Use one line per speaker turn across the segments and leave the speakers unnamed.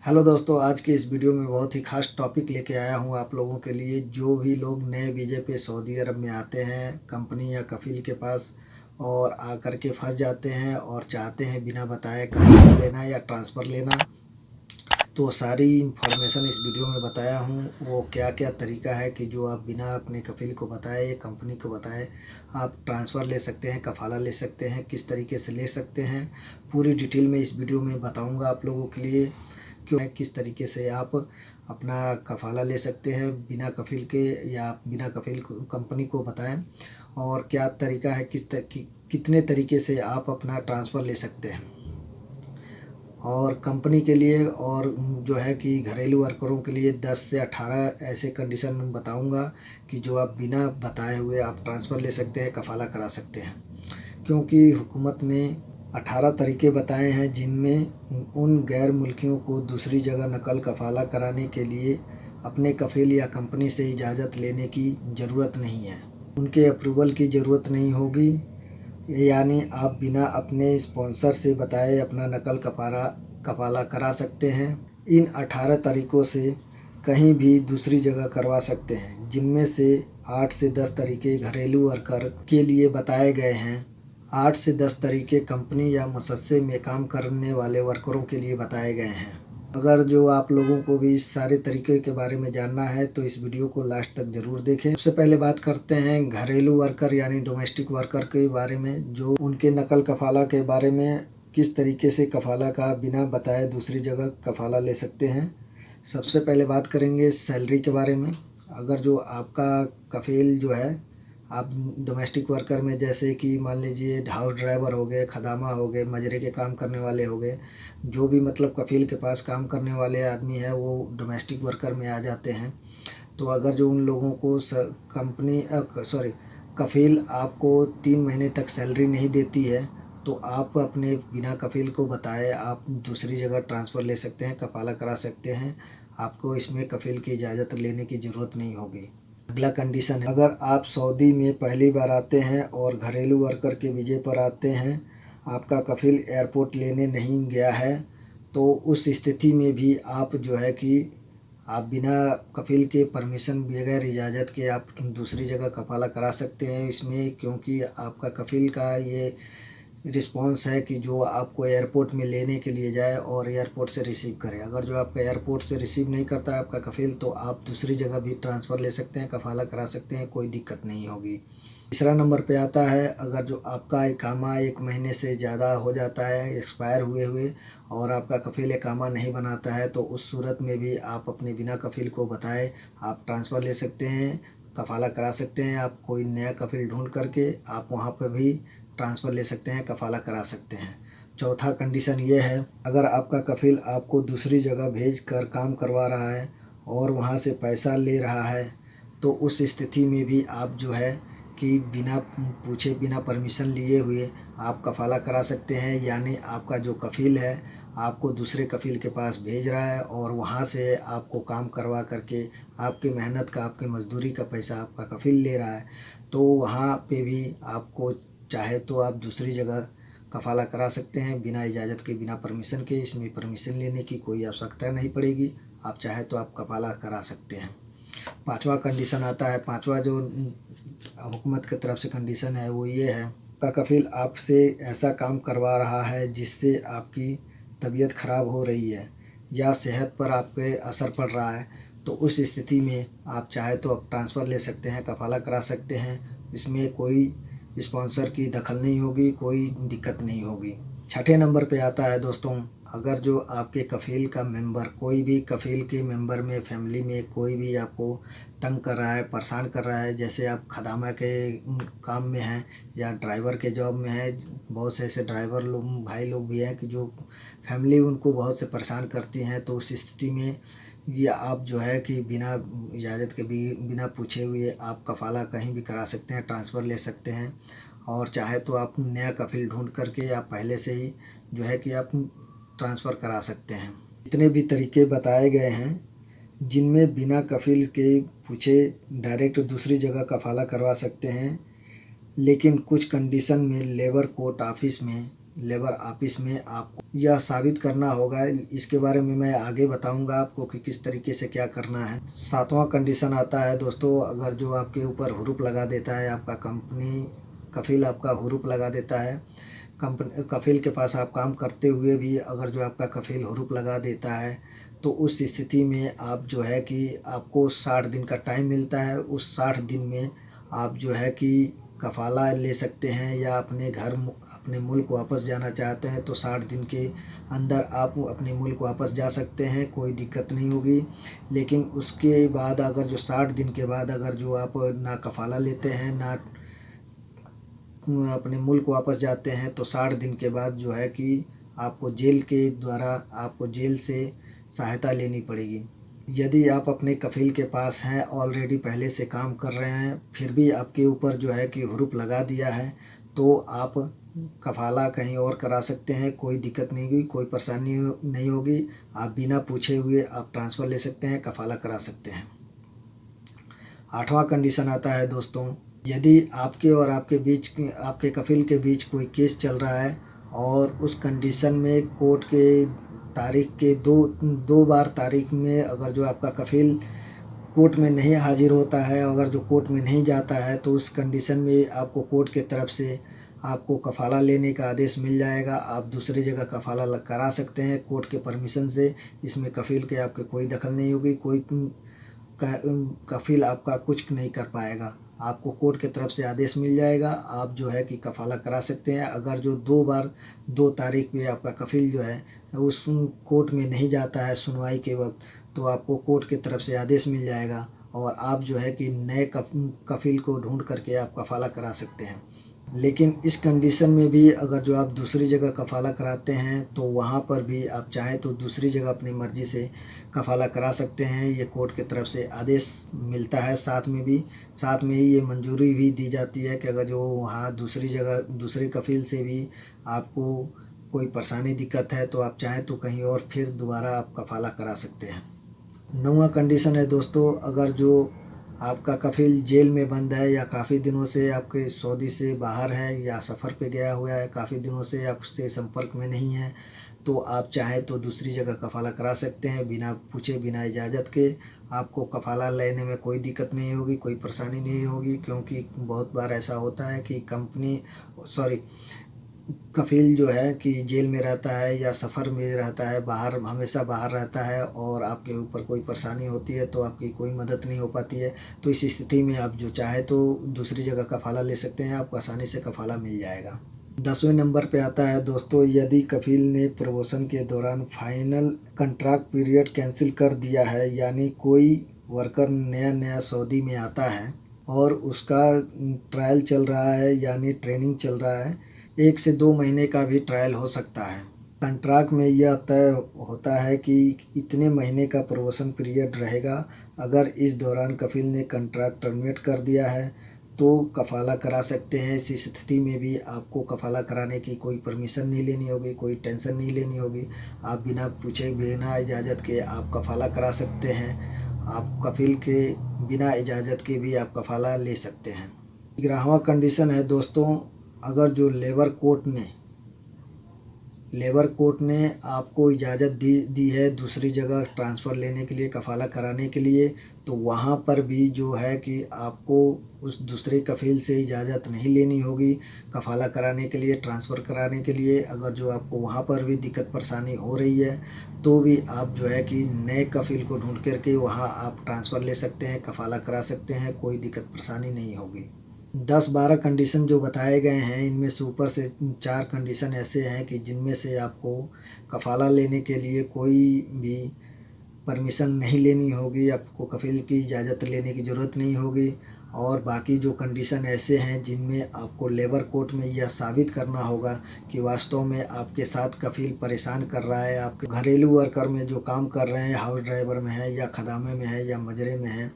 Hello दोस्तों, आज के इस वीडियो में बहुत ही ख़ास टॉपिक लेके आया हूँ आप लोगों के लिए। जो भी लोग नए वीज़े पे सऊदी अरब में आते हैं कंपनी या कफ़ील के पास और आकर के फंस जाते हैं और चाहते हैं बिना बताए कमीशन लेना या ट्रांसफ़र लेना, तो सारी इन्फॉर्मेशन इस वीडियो में बताया हूँ। वो क्या क्या तरीका है कि जो आप बिना अपने कफ़ील को बताए या कंपनी को बताए आप ट्रांसफ़र ले सकते हैं, कफ़ाला ले सकते हैं, किस तरीके से ले सकते हैं, पूरी डिटेल में इस वीडियो में बताऊँगा आप लोगों के लिए। क्यों है किस तरीके से आप अपना कफ़ाला ले सकते हैं बिना कफ़ील के, या बिना कफ़ील कंपनी को बताएं, और क्या तरीका है कितने तरीके से आप अपना ट्रांसफ़र ले सकते हैं। और कंपनी के लिए और जो है कि घरेलू वर्करों के लिए 10 से 18 ऐसे कंडीशन बताऊंगा कि जो आप बिना बताए हुए आप ट्रांसफ़र ले सकते हैं, कफ़ाला करा सकते हैं। क्योंकि हुकूमत ने 18 तरीके बताए हैं जिनमें उन गैर मुल्कियों को दूसरी जगह नकल कफ़ाला कराने के लिए अपने कफ़ील या कंपनी से इजाज़त लेने की ज़रूरत नहीं है, उनके अप्रूवल की ज़रूरत नहीं होगी। यानी आप बिना अपने स्पॉन्सर से बताए अपना नकल कफ़ाला करा सकते हैं। इन 18 तरीक़ों से कहीं भी दूसरी जगह करवा सकते हैं, जिनमें से 8 से 10 तरीके घरेलू वर्कर के लिए बताए गए हैं। 8 से 10 तरीके कंपनी या मुअस्ससे में काम करने वाले वर्करों के लिए बताए गए हैं। अगर जो आप लोगों को भी इस सारे तरीके के बारे में जानना है तो इस वीडियो को लास्ट तक ज़रूर देखें। सबसे पहले बात करते हैं घरेलू वर्कर यानी डोमेस्टिक वर्कर के बारे में, जो उनके नकल कफ़ाला के बारे में किस तरीके से कफ़ाला का बिना बताए दूसरी जगह कफ़ाला ले सकते हैं। सबसे पहले बात करेंगे सैलरी के बारे में। अगर जो आपका कफ़ील जो है, आप डोमेस्टिक वर्कर में जैसे कि मान लीजिए हाउस ड्राइवर हो गए, खदामा हो गए, मजरे के काम करने वाले हो गए, जो भी मतलब कफ़ील के पास काम करने वाले आदमी है वो डोमेस्टिक वर्कर में आ जाते हैं। तो अगर जो उन लोगों को कफ़ील आपको 3 महीने तक सैलरी नहीं देती है तो आप अपने बिना कफ़ील को बताए आप दूसरी जगह ट्रांसफ़र ले सकते हैं, कफ़ाला करा सकते हैं। आपको इसमें कफ़ील की इजाज़त लेने की ज़रूरत नहीं होगी। अगला कंडीशन है, अगर आप सऊदी में पहली बार आते हैं और घरेलू वर्कर के वीज़े पर आते हैं, आपका कफ़ील एयरपोर्ट लेने नहीं गया है, तो उस स्थिति में भी आप जो है कि आप बिना कफ़ील के परमिशन बगैर इजाज़त के आप दूसरी जगह कफ़ाला करा सकते हैं इसमें, क्योंकि आपका कफ़ील का ये रिस्पॉन्स है कि जो आपको एयरपोर्ट में लेने के लिए जाए और एयरपोर्ट से रिसीव करे। अगर जो आपका एयरपोर्ट से रिसीव नहीं करता है आपका कफ़ील, तो आप दूसरी जगह भी ट्रांसफ़र ले सकते हैं, कफ़ाला करा सकते हैं, कोई दिक्कत नहीं होगी। तीसरा नंबर पे आता है, अगर जो आपका इकामा 1 महीने से ज़्यादा हो जाता है एक्सपायर हुए हुए और आपका कफ़ील इकामा नहीं बनाता है, तो उस सूरत में भी आप अपने बिना कफ़ील को बताए आप ट्रांसफ़र ले सकते हैं, कफ़ाला करा सकते हैं। आप कोई नया कफ़ील ढूंढ करके आप वहाँ पर भी ट्रांसफ़र ले सकते हैं, कफ़ाला करा सकते हैं। चौथा कंडीशन ये है, अगर आपका कफ़ील आपको दूसरी जगह भेज कर काम करवा रहा है और वहाँ से पैसा ले रहा है, तो उस स्थिति में भी आप जो है कि बिना पूछे बिना परमिशन लिए हुए आप कफ़ाला करा सकते हैं। यानी आपका जो कफ़ील है आपको दूसरे कफ़ील के पास भेज रहा है और वहाँ से आपको काम करवा करके आपकी मेहनत का, आपकी मज़दूरी का पैसा आपका कफ़ील ले रहा है, तो वहाँ पे भी आपको चाहे तो आप दूसरी जगह कफ़ाला करा सकते हैं बिना इजाज़त के, बिना परमिशन के। इसमें परमिशन लेने की कोई आवश्यकता नहीं पड़ेगी, आप चाहे तो आप कफ़ाला करा सकते हैं। पांचवा कंडीशन आता है, पांचवा जो हुकूमत की तरफ से कंडीशन है वो ये है, का कफ़ील आपसे ऐसा काम करवा रहा है जिससे आपकी तबीयत ख़राब हो रही है या सेहत पर आपके असर पड़ रहा है, तो उस स्थिति में आप चाहे तो आप ट्रांसफ़र ले सकते हैं, कफ़ाला करा सकते हैं। इसमें कोई स्पॉन्सर की दखल नहीं होगी, कोई दिक्कत नहीं होगी। छठे नंबर पे आता है दोस्तों, अगर जो आपके कफ़ील का मेंबर, कोई भी कफ़ील के मेंबर में फैमिली में कोई भी आपको तंग कर रहा है, परेशान कर रहा है, जैसे आप खदामा के काम में हैं या ड्राइवर के जॉब में हैं, बहुत से ऐसे ड्राइवर लोग भाई लोग भी हैं कि जो फैमिली उनको बहुत से परेशान करती हैं, तो उस स्थिति में ये आप जो है कि बिना इजाज़त के भी बिना पूछे हुए आप कफ़ाला कहीं भी करा सकते हैं, ट्रांसफ़र ले सकते हैं। और चाहे तो आप नया कफ़ील ढूंढ करके या पहले से ही जो है कि आप ट्रांसफ़र करा सकते हैं। जितने भी तरीके बताए गए हैं जिनमें बिना कफ़ील के पूछे डायरेक्ट दूसरी जगह कफ़ाला करवा सकते हैं, लेकिन कुछ कंडीशन में लेबर कोर्ट ऑफिस में लेबर ऑफिस में आपको यह साबित करना होगा। इसके बारे में मैं आगे बताऊंगा आपको कि किस तरीके से क्या करना है। 7वां कंडीशन आता है दोस्तों, अगर जो आपके ऊपर हुरूप लगा देता है, आपका कंपनी कफील आपका हुरूप लगा देता है, कंपनी कफील के पास आप काम करते हुए भी अगर जो आपका कफील हुरूप लगा देता है, तो उस स्थिति में आप जो है कि आपको 60 दिन का टाइम मिलता है। उस 60 दिन में आप जो है कि कफ़ाला ले सकते हैं, या अपने घर अपने मुल्क वापस जाना चाहते हैं तो 60 दिन के अंदर आप अपने मुल्क वापस जा सकते हैं, कोई दिक्कत नहीं होगी। लेकिन उसके बाद अगर जो 60 दिन के बाद अगर जो आप ना कफ़ाला लेते हैं ना अपने मुल्क वापस जाते हैं, तो 60 दिन के बाद जो है कि आपको जेल के द्वारा आपको जेल से सहायता लेनी पड़ेगी। यदि आप अपने कफ़ील के पास हैं, ऑलरेडी पहले से काम कर रहे हैं, फिर भी आपके ऊपर जो है कि हुरूप लगा दिया है, तो आप कफ़ाला कहीं और करा सकते हैं, कोई दिक्कत नहीं होगी, कोई परेशानी नहीं होगी। आप बिना पूछे हुए आप ट्रांसफ़र ले सकते हैं, कफ़ाला करा सकते हैं। 8वां कंडीशन आता है दोस्तों, यदि आपके और आपके कफ़ील के बीच कोई केस चल रहा है और उस कंडीशन में कोर्ट के तारीख के दो बार तारीख में अगर जो आपका कफ़ील कोर्ट में नहीं हाजिर होता है, अगर जो कोर्ट में नहीं जाता है, तो उस कंडीशन में आपको कोर्ट के तरफ से आपको कफ़ाला लेने का आदेश मिल जाएगा। आप दूसरी जगह कफ़ाला करा सकते हैं कोर्ट के परमिशन से। इसमें कफ़ील के आपके कोई दखल नहीं होगी, कोई कफ़ील आपका कुछ नहीं कर पाएगा। आपको कोर्ट की तरफ से आदेश मिल जाएगा, आप जो है कि कफ़ाला करा सकते हैं। अगर जो 2 बार 2 तारीख पे आपका कफ़ील जो है उस कोर्ट में नहीं जाता है सुनवाई के वक्त, तो आपको कोर्ट की तरफ से आदेश मिल जाएगा और आप जो है कि नए कफ़ील को ढूंढ करके आप कफ़ाला करा सकते हैं। लेकिन इस कंडीशन में भी अगर जो आप दूसरी जगह कफ़ाला कराते हैं, तो वहाँ पर भी आप चाहें तो दूसरी जगह अपनी मर्ज़ी से कफ़ाला करा सकते हैं। ये कोर्ट की तरफ से आदेश मिलता है। साथ में ही ये मंजूरी भी दी जाती है कि अगर जो वहाँ दूसरी जगह दूसरे कफ़ील से भी आपको कोई परेशानी दिक्कत है, तो आप चाहें तो कहीं और फिर दोबारा आप कफ़ाला करा सकते हैं। 9वां कंडीशन है दोस्तों, अगर जो आपका कफ़ील जेल में बंद है या काफ़ी दिनों से आपके सऊदी से बाहर है या सफ़र पे गया हुआ है, काफ़ी दिनों से आपसे संपर्क में नहीं है, तो आप चाहें तो दूसरी जगह कफ़ाला करा सकते हैं बिना पूछे, बिना इजाज़त के। आपको कफ़ाला लेने में कोई दिक्कत नहीं होगी, कोई परेशानी नहीं होगी, क्योंकि बहुत बार ऐसा होता है कि कफ़ील जो है कि जेल में रहता है या सफ़र में रहता है, हमेशा बाहर रहता है और आपके ऊपर कोई परेशानी होती है तो आपकी कोई मदद नहीं हो पाती है। तो इस स्थिति में आप जो चाहे तो दूसरी जगह कफ़ाला ले सकते हैं, आपको आसानी से कफ़ाला मिल जाएगा। 10वें नंबर पे आता है दोस्तों, यदि कफ़ील ने प्रमोशन के दौरान फाइनल कॉन्ट्रैक्ट पीरियड कैंसिल कर दिया है, यानी कोई वर्कर नया सऊदी में आता है और उसका ट्रायल चल रहा है यानी ट्रेनिंग चल रहा है, 1 से 2 महीने का भी ट्रायल हो सकता है। कॉन्ट्रैक्ट में यह तय होता है कि इतने महीने का प्रमोशन पीरियड रहेगा। अगर इस दौरान कफ़ील ने कॉन्ट्रैक्ट टर्मिनेट कर दिया है तो कफ़ाला करा सकते हैं। इस स्थिति में भी आपको कफ़ाला कराने की कोई परमिशन नहीं लेनी होगी, कोई टेंशन नहीं लेनी होगी। आप बिना पूछे, बिना इजाज़त के आप कफ़ाला करा सकते हैं। आप कफ़ील के बिना इजाज़त के भी आप कफ़ाला ले सकते हैं। 11वां कंडीशन है दोस्तों, अगर जो लेबर कोर्ट ने आपको इजाज़त दी है दूसरी जगह ट्रांसफ़र लेने के लिए, कफ़ाला कराने के लिए, तो वहाँ पर भी जो है कि आपको उस दूसरे कफ़ील से इजाज़त नहीं लेनी होगी कफ़ाला कराने के लिए, ट्रांसफ़र कराने के लिए। अगर जो आपको वहाँ पर भी दिक्कत परेशानी हो रही है, तो भी आप जो है कि नए कफ़ील को ढूंढ करके वहाँ आप ट्रांसफ़र ले सकते हैं, कफ़ाला करा सकते हैं, कोई दिक्कत परेशानी नहीं होगी। 10-12 कंडीशन जो बताए गए हैं, इनमें से ऊपर से 4 कंडीशन ऐसे हैं कि जिनमें से आपको कफ़ाला लेने के लिए कोई भी परमिशन नहीं लेनी होगी, आपको कफ़ील की इजाज़त लेने की ज़रूरत नहीं होगी। और बाकी जो कंडीशन ऐसे हैं जिनमें आपको लेबर कोर्ट में यह साबित करना होगा कि वास्तव में आपके साथ कफ़ील परेशान कर रहा है, आपके घरेलू वर्कर में जो काम कर रहे हैं, हाउस ड्राइवर में है या खदामे में है या मजरे में है,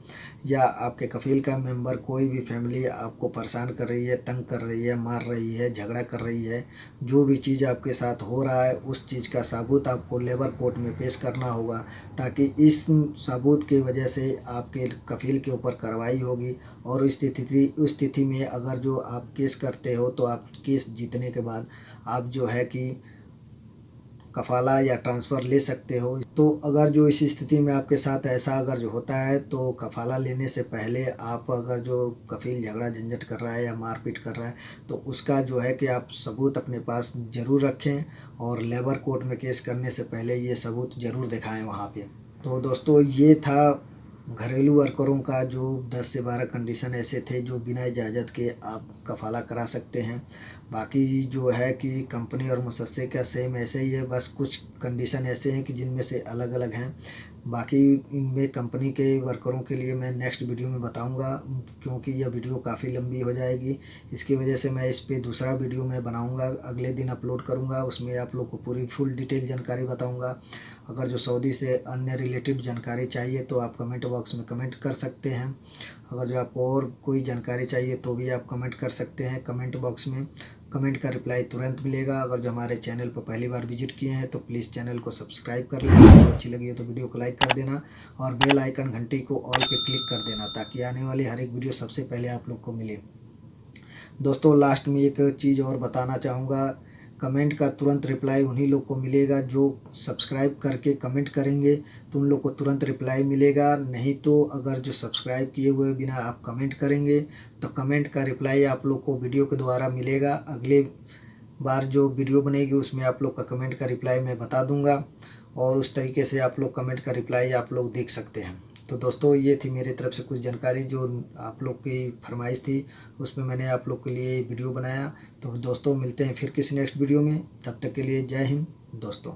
या आपके कफ़ील का मेंबर कोई भी फैमिली आपको परेशान कर रही है, तंग कर रही है, मार रही है, झगड़ा कर रही है, जो भी चीज़ आपके साथ हो रहा है उस चीज़ का सबूत आपको लेबर कोर्ट में पेश करना होगा, ताकि इस सबूत की वजह से आपके कफ़ील के ऊपर कार्रवाई होगी। और उस स्थिति में अगर जो आप केस करते हो, तो आप केस जीतने के बाद आप जो है कि कफ़ाला या ट्रांसफ़र ले सकते हो। तो अगर जो इस स्थिति में आपके साथ ऐसा अगर जो होता है तो कफ़ाला लेने से पहले आप अगर जो कफ़ील झगड़ा झंझट कर रहा है या मारपीट कर रहा है तो उसका जो है कि आप सबूत अपने पास ज़रूर रखें और लेबर कोर्ट में केस करने से पहले ये सबूत ज़रूर दिखाएं वहाँ पे। तो दोस्तों ये था घरेलू वर्करों का जो 10 से 12 कंडीशन ऐसे थे जो बिना इजाज़त के आप कफ़ाला करा सकते हैं। बाकी जो है कि कंपनी और मुसस्से का सेम ऐसे ही है, बस कुछ कंडीशन ऐसे हैं कि जिनमें से अलग अलग हैं। बाकी इनमें कंपनी के वर्करों के लिए मैं नेक्स्ट वीडियो में बताऊंगा, क्योंकि यह वीडियो काफ़ी लंबी हो जाएगी। इसकी वजह से मैं इस पे दूसरा वीडियो मैं बनाऊंगा, अगले दिन अपलोड करूंगा। उसमें आप लोग को पूरी फुल डिटेल जानकारी बताऊंगा। अगर जो सऊदी से अन्य रिलेटिव जानकारी चाहिए तो आप कमेंट बॉक्स में कमेंट कर सकते हैं। अगर जो आपको और कोई जानकारी चाहिए तो भी आप कमेंट कर सकते हैं कमेंट बॉक्स में। कमेंट का रिप्लाई तुरंत मिलेगा। अगर जो हमारे चैनल पर पहली बार विजिट किए हैं तो प्लीज़ चैनल को सब्सक्राइब कर लें। वीडियो अच्छी लगी हो तो वीडियो को लाइक कर देना और बेल आइकन घंटी को ऑल पे क्लिक कर देना, ताकि आने वाली हर एक वीडियो सबसे पहले आप लोग को मिले। दोस्तों लास्ट में एक चीज़ और बताना चाहूँगा, कमेंट का तुरंत रिप्लाई उन्हीं लोग को मिलेगा जो सब्सक्राइब करके कमेंट करेंगे, तो उन लोग को तुरंत रिप्लाई मिलेगा। नहीं तो अगर जो सब्सक्राइब किए हुए बिना आप कमेंट करेंगे तो कमेंट का रिप्लाई आप लोग को वीडियो के द्वारा मिलेगा। अगले बार जो वीडियो बनेगी उसमें आप लोग का कमेंट का रिप्लाई मैं बता दूंगा और उस तरीके से आप लोग कमेंट का रिप्लाई आप लोग देख सकते हैं। तो दोस्तों ये थी मेरी तरफ से कुछ जानकारी जो आप लोग की फरमाइश थी, उसमें मैंने आप लोग के लिए वीडियो बनाया। तो दोस्तों मिलते हैं फिर किसी नेक्स्ट वीडियो में, तब तक के लिए जय हिंद दोस्तों।